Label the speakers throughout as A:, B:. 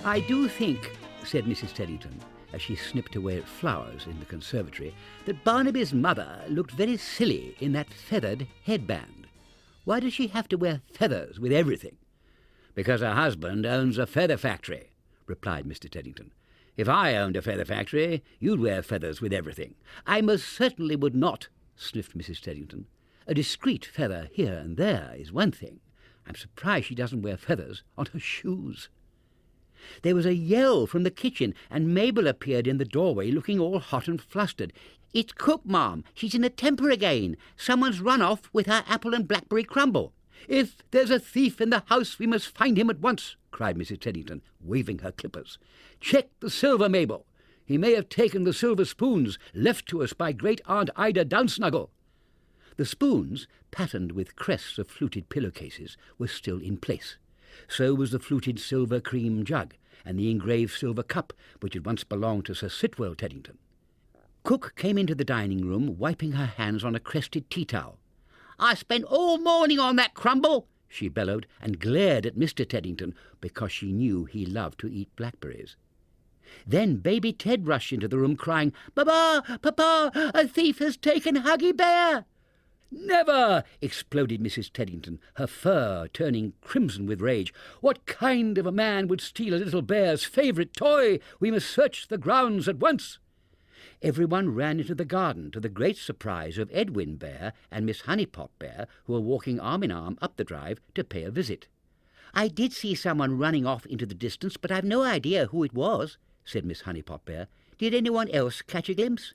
A: "I do think," said Mrs. Teddington, as she snipped away at flowers in the conservatory, "that Barnaby's mother looked very silly in that feathered headband. Why does she have to wear feathers with everything?" "Because her husband owns a feather factory," replied Mr. Teddington. "If I owned a feather factory, you'd wear feathers with everything." "I most certainly would not," sniffed Mrs. Teddington. "A discreet feather here and there is one thing. I'm surprised she doesn't wear feathers on her shoes." There was a yell from the kitchen, and Mabel appeared in the doorway looking all hot and flustered. "It's cook, ma'am. She's in a temper again. Someone's run off with her apple and blackberry crumble." "If there's a thief in the house, we must find him at once," cried Mrs. Teddington, waving her clippers. "Check the silver, Mabel. He may have taken the silver spoons left to us by Great-Aunt Ida Downsnuggle." The spoons, patterned with crests of fluted pillowcases, were still in place. So was the fluted silver cream jug, and the engraved silver cup which had once belonged to Sir Sitwell Teddington. Cook came into the dining-room, wiping her hands on a crested tea-towel. "I spent all morning on that crumble," she bellowed, and glared at Mr. Teddington because she knew he loved to eat blackberries. Then baby Ted rushed into the room, crying, "Papa, Papa, a thief has taken Huggy Bear!" "Never!" exploded Mrs. Teddington, her fur turning crimson with rage. "What kind of a man would steal a little bear's favourite toy? We must search the grounds at once." Everyone ran into the garden, to the great surprise of Edwin Bear and Miss Honeypot Bear, who were walking arm in arm up the drive to pay a visit. "I did see someone running off into the distance, but I've no idea who it was," said Miss Honeypot Bear. "Did anyone else catch a glimpse?"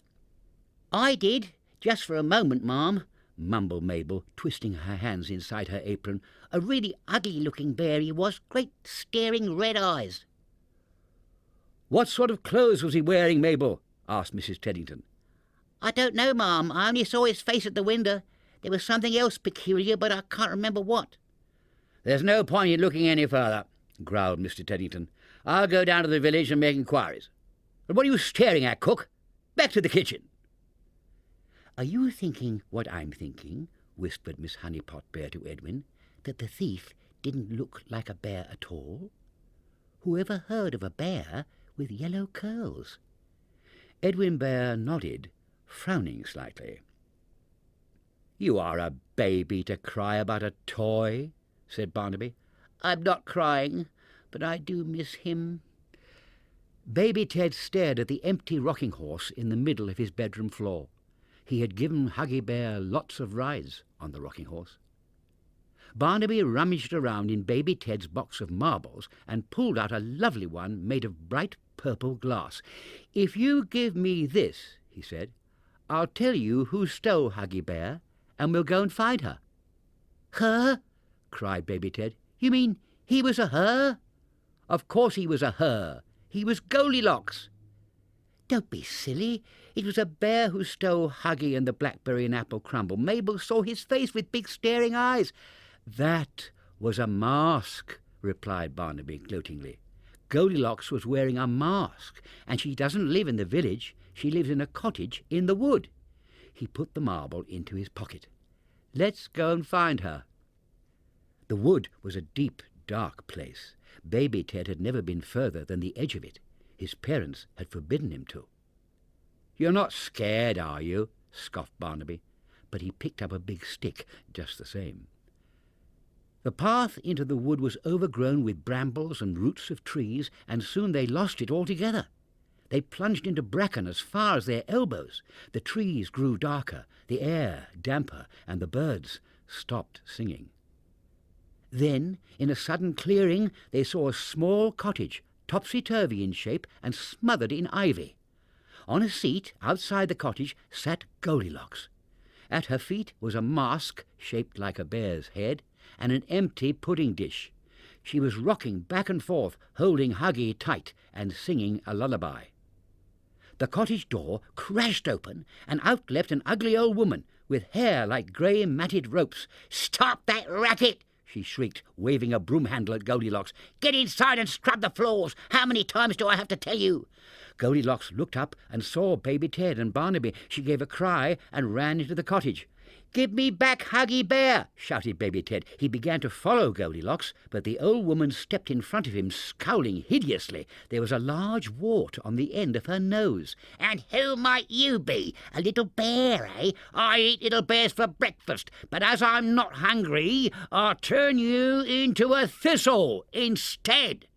A: "I did, just for a moment, ma'am," mumbled Mabel, twisting her hands inside her apron. "A really ugly-looking bear he was, great staring red eyes." "What sort of clothes was he wearing, Mabel?" asked Mrs. Teddington. "I don't know, ma'am. I only saw his face at the window. There was something else peculiar, but I can't remember what." "There's no point in looking any further," growled Mr. Teddington. "I'll go down to the village and make inquiries. But what are you staring at, cook? Back to the kitchen." "Are you thinking what I'm thinking?" whispered Miss Honeypot Bear to Edwin, "that the thief didn't look like a bear at all? Whoever heard of a bear with yellow curls?" Edwin Bear nodded, frowning slightly. "You are a baby to cry about a toy," said Barnaby. "I'm not crying, but I do miss him." Baby Ted stared at the empty rocking horse in the middle of his bedroom floor. He had given Huggy Bear lots of rides on the rocking horse. Barnaby rummaged around in Baby Ted's box of marbles and pulled out a lovely one made of bright purple glass. "If you give me this," he said, "I'll tell you who stole Huggy Bear, and we'll go and find her." "Her?" cried Baby Ted. "You mean he was a her?" "Of course he was a her. He was Goldilocks." "Don't be silly. It was a bear who stole Huggy and the blackberry and apple crumble. Mabel saw his face with big staring eyes." "That was a mask," replied Barnaby gloatingly. "Goldilocks was wearing a mask, and she doesn't live in the village. She lives in a cottage in the wood." He put the marble into his pocket. "Let's go and find her." The wood was a deep, dark place. Baby Ted had never been further than the edge of it. His parents had forbidden him to. "You're not scared, are you?" scoffed Barnaby, but he picked up a big stick just the same. The path into the wood was overgrown with brambles and roots of trees, and soon they lost it altogether. They plunged into bracken as far as their elbows. The trees grew darker, the air damper, and the birds stopped singing. Then, in a sudden clearing, they saw a small cottage, topsy-turvy in shape and smothered in ivy. On a seat outside the cottage sat Goldilocks. At her feet was a mask shaped like a bear's head, and an empty pudding dish. She was rocking back and forth, holding Huggy tight and singing a lullaby. The cottage door crashed open, and out leapt an ugly old woman with hair like grey matted ropes. "Stop that racket!" she shrieked, waving a broom handle at Goldilocks. "Get inside and scrub the floors. How many times do I have to tell you?" Goldilocks looked up and saw Baby Ted and Barnaby. She gave a cry and ran into the cottage. "Give me back Huggy Bear!" shouted Baby Ted. He began to follow Goldilocks, but the old woman stepped in front of him, scowling hideously. There was a large wart on the end of her nose. "And who might you be? A little bear, eh? I eat little bears for breakfast, but as I'm not hungry, I'll turn you into a thistle instead."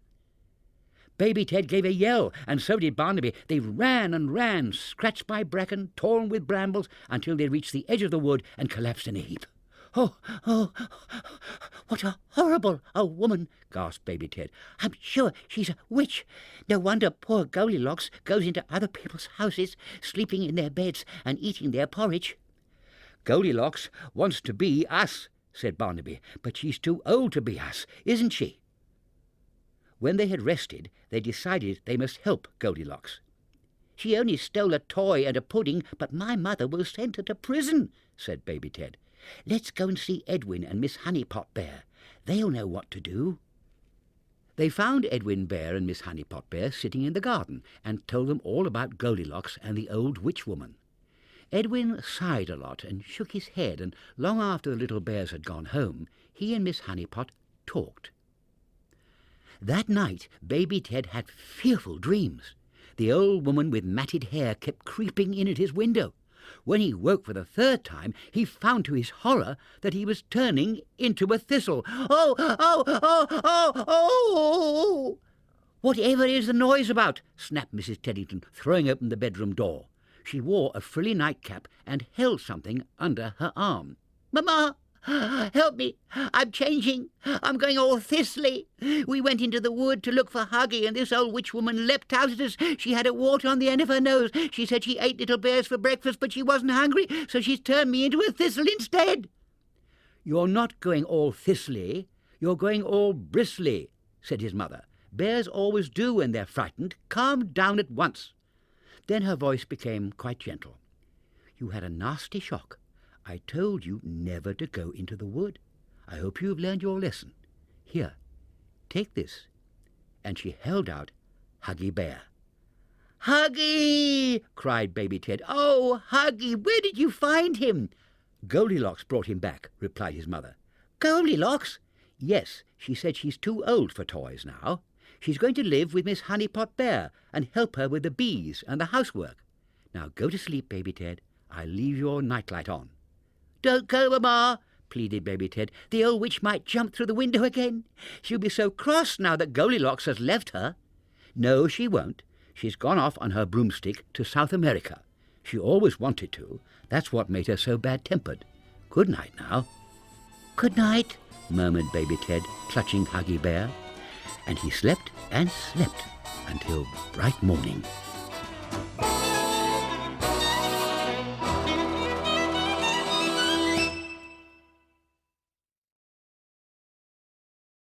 A: Baby Ted gave a yell, and so did Barnaby. They ran and ran, scratched by bracken, torn with brambles, until they reached the edge of the wood and collapsed in a heap. "Oh, what a horrible old woman!" gasped Baby Ted. "I'm sure she's a witch. No wonder poor Goldilocks goes into other people's houses, sleeping in their beds and eating their porridge." "Goldilocks wants to be us," said Barnaby, "but she's too old to be us, isn't she?" When they had rested, they decided they must help Goldilocks. "She only stole a toy and a pudding, but my mother will send her to prison," said Baby Ted. "Let's go and see Edwin and Miss Honeypot Bear. They'll know what to do." They found Edwin Bear and Miss Honeypot Bear sitting in the garden and told them all about Goldilocks and the old witch woman. Edwin sighed a lot and shook his head, and long after the little bears had gone home, he and Miss Honeypot talked. That night Baby Ted had fearful dreams. The old woman with matted hair kept creeping in at his window. When he woke for the third time, he found to his horror that he was turning into a thistle. "Oh, oh, oh, oh, oh!" "Whatever is the noise about?" snapped Mrs. Teddington, throwing open the bedroom door. She wore a frilly nightcap and held something under her arm. "Mamma! Help me! I'm changing. I'm going all thistly. We went into the wood to look for Huggy, and this old witch woman leapt out at us. She had a wart on the end of her nose. She said she ate little bears for breakfast, but she wasn't hungry, so she's turned me into a thistle instead." "You're not going all thistly. You're going all bristly," said his mother. "Bears always do when they're frightened. Calm down at once." Then her voice became quite gentle. "You had a nasty shock. I told you never to go into the wood. I hope you have learned your lesson. Here, take this." And she held out Huggy Bear. "Huggy!" cried Baby Ted. "Oh, Huggy, where did you find him?" "Goldilocks brought him back," replied his mother. "Goldilocks?" "Yes, she said she's too old for toys now. She's going to live with Miss Honeypot Bear and help her with the bees and the housework. Now go to sleep, Baby Ted. I'll leave your nightlight on." "Don't go, Mamma," pleaded Baby Ted. "The old witch might jump through the window again. She'll be so cross now that Goldilocks has left her." "No, she won't. She's gone off on her broomstick to South America. She always wanted to. That's what made her so bad-tempered. Good night now." "Good night," murmured Baby Ted, clutching Huggy Bear. And he slept and slept until bright morning.